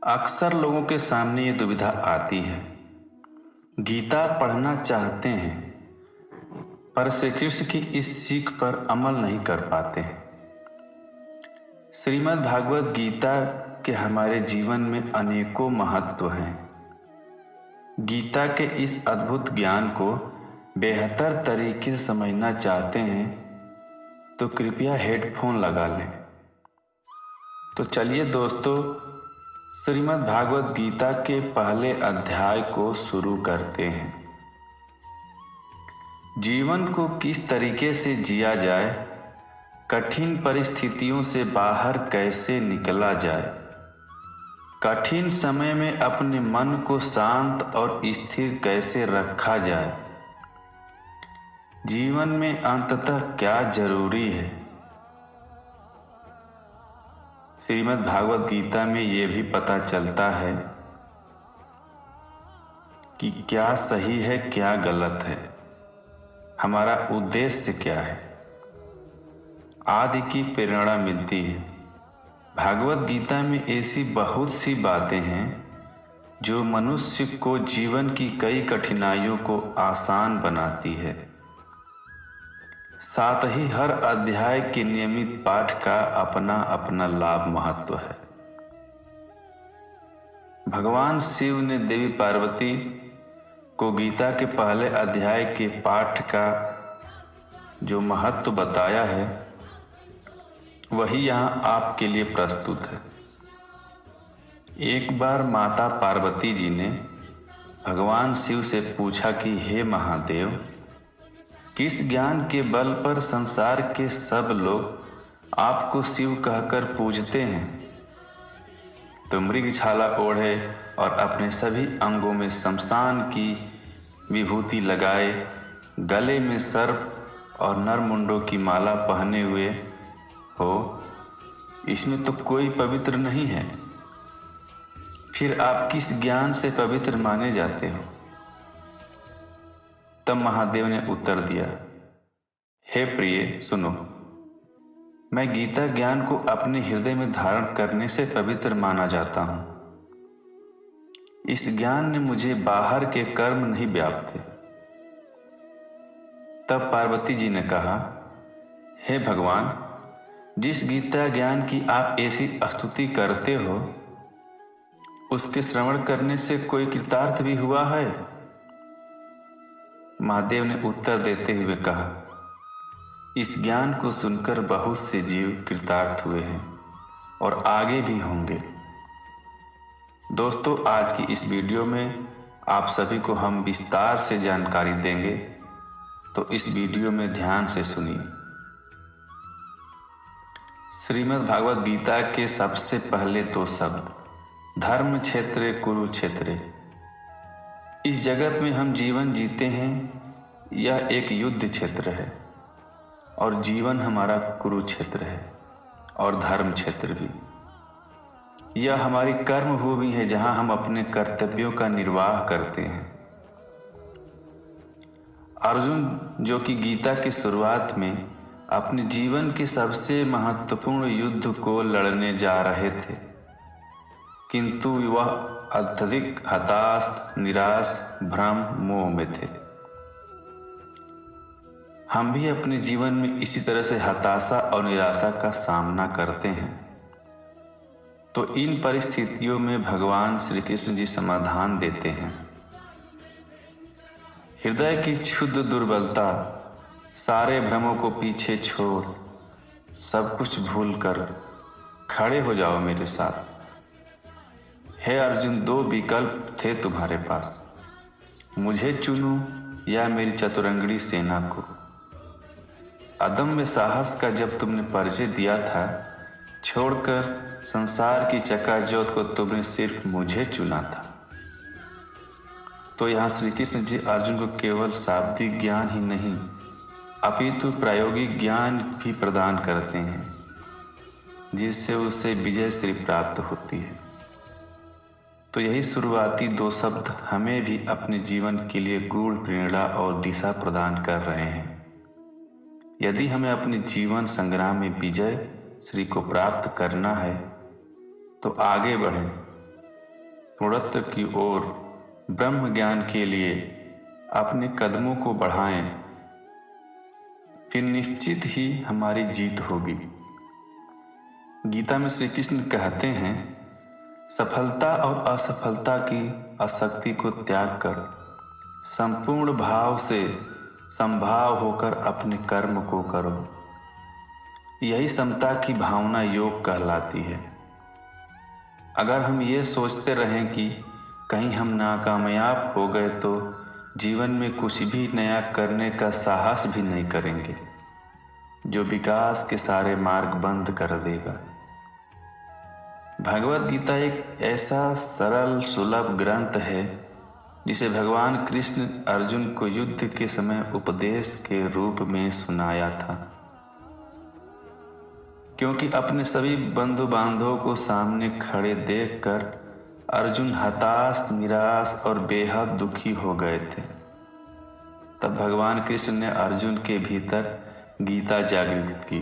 अक्सर लोगों के सामने ये दुविधा आती है। गीता पढ़ना चाहते हैं पर श्री कृष्ण की इस सीख पर अमल नहीं कर पाते हैं। श्रीमद् भागवत गीता के हमारे जीवन में अनेकों महत्व हैं। गीता के इस अद्भुत ज्ञान को बेहतर तरीके से समझना चाहते हैं तो कृपया हेडफोन लगा लें। तो चलिए दोस्तों, श्रीमद् भागवत गीता के पहले अध्याय को शुरू करते हैं। जीवन को किस तरीके से जिया जाए, कठिन परिस्थितियों से बाहर कैसे निकला जाए, कठिन समय में अपने मन को शांत और स्थिर कैसे रखा जाए, जीवन में अंततः क्या जरूरी है। श्रीमद् भागवत गीता में ये भी पता चलता है कि क्या सही है क्या गलत है, हमारा उद्देश्य क्या है, आदि की प्रेरणा मिलती है। भागवत गीता में ऐसी बहुत सी बातें हैं जो मनुष्य को जीवन की कई कठिनाइयों को आसान बनाती है। साथ ही हर अध्याय के नियमित पाठ का अपना अपना लाभ महत्व है। भगवान शिव ने देवी पार्वती को गीता के पहले अध्याय के पाठ का जो महत्व बताया है वही यहाँ आपके लिए प्रस्तुत है। एक बार माता पार्वती जी ने भगवान शिव से पूछा कि हे महादेव, किस ज्ञान के बल पर संसार के सब लोग आपको शिव कहकर पूजते हैं। तो मृगछाला ओढ़े और अपने सभी अंगों में शमशान की विभूति लगाए, गले में सर्प और नरमुंडों की माला पहने हुए हो, इसमें तो कोई पवित्र नहीं है, फिर आप किस ज्ञान से पवित्र माने जाते हो। तब महादेव ने उत्तर दिया, हे प्रिय सुनो, मैं गीता ज्ञान को अपने हृदय में धारण करने से पवित्र माना जाता हूं। इस ज्ञान ने मुझे बाहर के कर्म नहीं व्यापते। तब पार्वती जी ने कहा, हे भगवान, जिस गीता ज्ञान की आप ऐसी स्तुति करते हो उसके श्रवण करने से कोई कृतार्थ भी हुआ है। महादेव ने उत्तर देते हुए कहा, इस ज्ञान को सुनकर बहुत से जीव कृतार्थ हुए हैं और आगे भी होंगे। दोस्तों, आज की इस वीडियो में आप सभी को हम विस्तार से जानकारी देंगे, तो इस वीडियो में ध्यान से सुनिए। श्रीमद् भागवत गीता के सबसे पहले दो शब्द धर्म क्षेत्रे कुरुक्षेत्रे। इस जगत में हम जीवन जीते हैं, यह एक युद्ध क्षेत्र है और जीवन हमारा कुरुक्षेत्र है और धर्म क्षेत्र भी। यह हमारी कर्म भूमि है जहां हम अपने कर्तव्यों का निर्वाह करते हैं। अर्जुन, जो कि गीता की शुरुआत में अपने जीवन के सबसे महत्वपूर्ण युद्ध को लड़ने जा रहे थे, किंतु वह अत्यधिक हताश, निराश, भ्रम, मोह में थे। हम भी अपने जीवन में इसी तरह से हताशा और निराशा का सामना करते हैं। तो इन परिस्थितियों में भगवान श्री कृष्ण जी समाधान देते हैं। हृदय की क्षुद्र दुर्बलता, सारे भ्रमों को पीछे छोड़ सब कुछ भूल कर खड़े हो जाओ मेरे साथ। हे अर्जुन, दो विकल्प थे तुम्हारे पास, मुझे चुनो या मेरी चतुरंगड़ी सेना को। अदम्य साहस का जब तुमने परिचय दिया था, छोड़कर संसार की चकाचौंध को तुमने सिर्फ मुझे चुना था। तो यहाँ श्री कृष्ण जी अर्जुन को केवल शाब्दिक ज्ञान ही नहीं अपितु प्रायोगिक ज्ञान भी प्रदान करते हैं, जिससे उसे विजय श्री प्राप्त होती है। तो यही शुरुआती दो शब्द हमें भी अपने जीवन के लिए गूढ़ प्रेरणा और दिशा प्रदान कर रहे हैं। यदि हमें अपने जीवन संग्राम में विजय श्री को प्राप्त करना है तो आगे बढ़ें पूर्णत्व की ओर ब्रह्म ज्ञान के लिए अपने कदमों को बढ़ाएं, फिर निश्चित ही हमारी जीत होगी। गीता में श्री कृष्ण कहते हैं, सफलता और असफलता की आसक्ति को त्याग कर संपूर्ण भाव से संभाव होकर अपने कर्म को करो। यही समता की भावना योग कहलाती है। अगर हम ये सोचते रहें कि कहीं हम नाकामयाब हो गए तो जीवन में कुछ भी नया करने का साहस भी नहीं करेंगे, जो विकास के सारे मार्ग बंद कर देगा। भगवद गीता एक ऐसा सरल सुलभ ग्रंथ है जिसे भगवान कृष्ण अर्जुन को युद्ध के समय उपदेश के रूप में सुनाया था, क्योंकि अपने सभी बंधु बांधवों को सामने खड़े देखकर अर्जुन हताश, निराश और बेहद दुखी हो गए थे। तब भगवान कृष्ण ने अर्जुन के भीतर गीता जागृत की।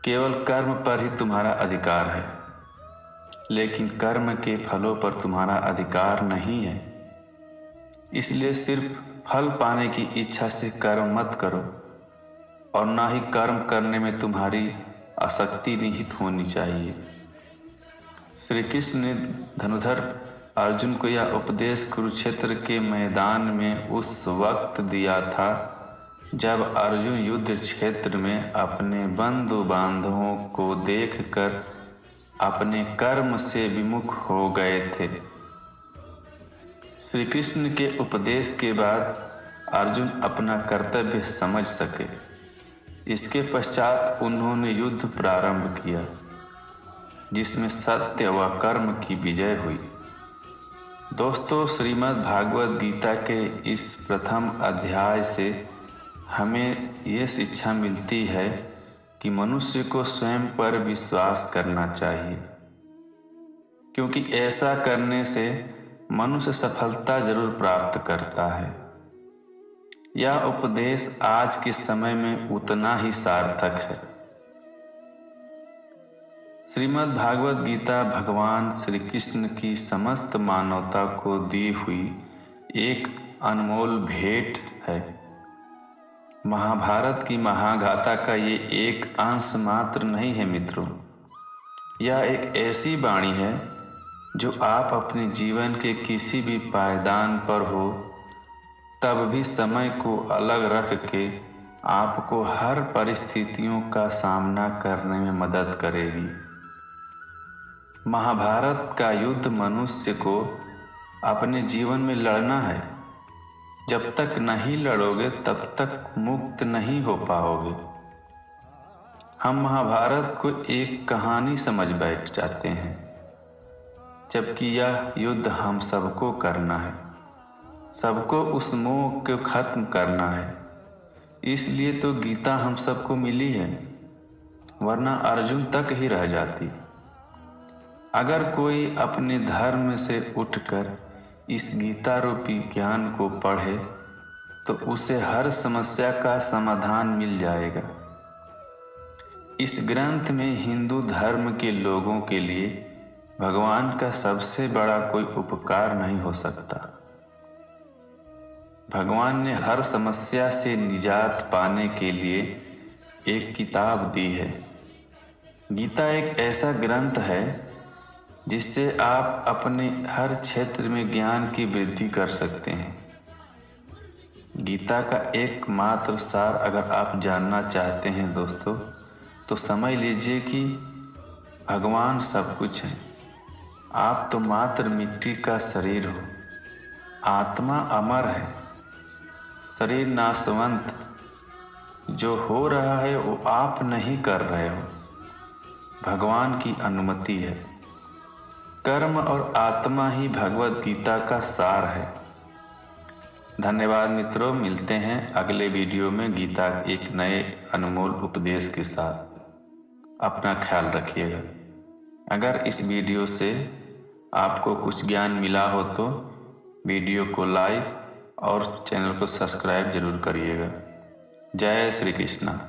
केवल कर्म पर ही तुम्हारा अधिकार है, लेकिन कर्म के फलों पर तुम्हारा अधिकार नहीं है। इसलिए सिर्फ फल पाने की इच्छा से कर्म मत करो और ना ही कर्म करने में तुम्हारी आसक्ति निहित होनी चाहिए। श्री कृष्ण ने धनुधर अर्जुन को यह उपदेश कुरुक्षेत्र के मैदान में उस वक्त दिया था जब अर्जुन युद्ध क्षेत्र में अपने बंधु बांधवों को देखकर अपने कर्म से विमुख हो गए थे। श्री कृष्ण के उपदेश के बाद अर्जुन अपना कर्तव्य समझ सके। इसके पश्चात उन्होंने युद्ध प्रारंभ किया, जिसमें सत्य व कर्म की विजय हुई। दोस्तों, श्रीमद् भागवत गीता के इस प्रथम अध्याय से हमें ये शिक्षा मिलती है कि मनुष्य को स्वयं पर विश्वास करना चाहिए, क्योंकि ऐसा करने से मनुष्य सफलता जरूर प्राप्त करता है। यह उपदेश आज के समय में उतना ही सार्थक है। श्रीमद् भागवत गीता भगवान श्री कृष्ण की समस्त मानवता को दी हुई एक अनमोल भेंट है। महाभारत की महागाथा का ये एक अंश मात्र नहीं है मित्रों। यह एक ऐसी वाणी है जो आप अपने जीवन के किसी भी पायदान पर हो, तब भी समय को अलग रख के आपको हर परिस्थितियों का सामना करने में मदद करेगी। महाभारत का युद्ध मनुष्य को अपने जीवन में लड़ना है। जब तक नहीं लड़ोगे तब तक मुक्त नहीं हो पाओगे। हम महाभारत को एक कहानी समझ बैठ जाते हैं, जबकि यह युद्ध हम सबको करना है। सबको उस मोह को खत्म करना है। इसलिए तो गीता हम सबको मिली है, वरना अर्जुन तक ही रह जाती। अगर कोई अपने धर्म से उठकर इस गीता रूपी ज्ञान को पढ़े तो उसे हर समस्या का समाधान मिल जाएगा। इस ग्रंथ में हिंदू धर्म के लोगों के लिए भगवान का सबसे बड़ा कोई उपकार नहीं हो सकता। भगवान ने हर समस्या से निजात पाने के लिए एक किताब दी है। गीता एक ऐसा ग्रंथ है जिससे आप अपने हर क्षेत्र में ज्ञान की वृद्धि कर सकते हैं। गीता का एकमात्र सार अगर आप जानना चाहते हैं दोस्तों, तो समझ लीजिए कि भगवान सब कुछ है। आप तो मात्र मिट्टी का शरीर हो। आत्मा अमर है, शरीर नाशवंत। जो हो रहा है वो आप नहीं कर रहे हो, भगवान की अनुमति है। कर्म और आत्मा ही भगवद गीता का सार है। धन्यवाद मित्रों, मिलते हैं अगले वीडियो में गीता एक नए अनमोल उपदेश के साथ। अपना ख्याल रखिएगा। अगर इस वीडियो से आपको कुछ ज्ञान मिला हो तो वीडियो को लाइक और चैनल को सब्सक्राइब जरूर करिएगा। जय श्री कृष्णा।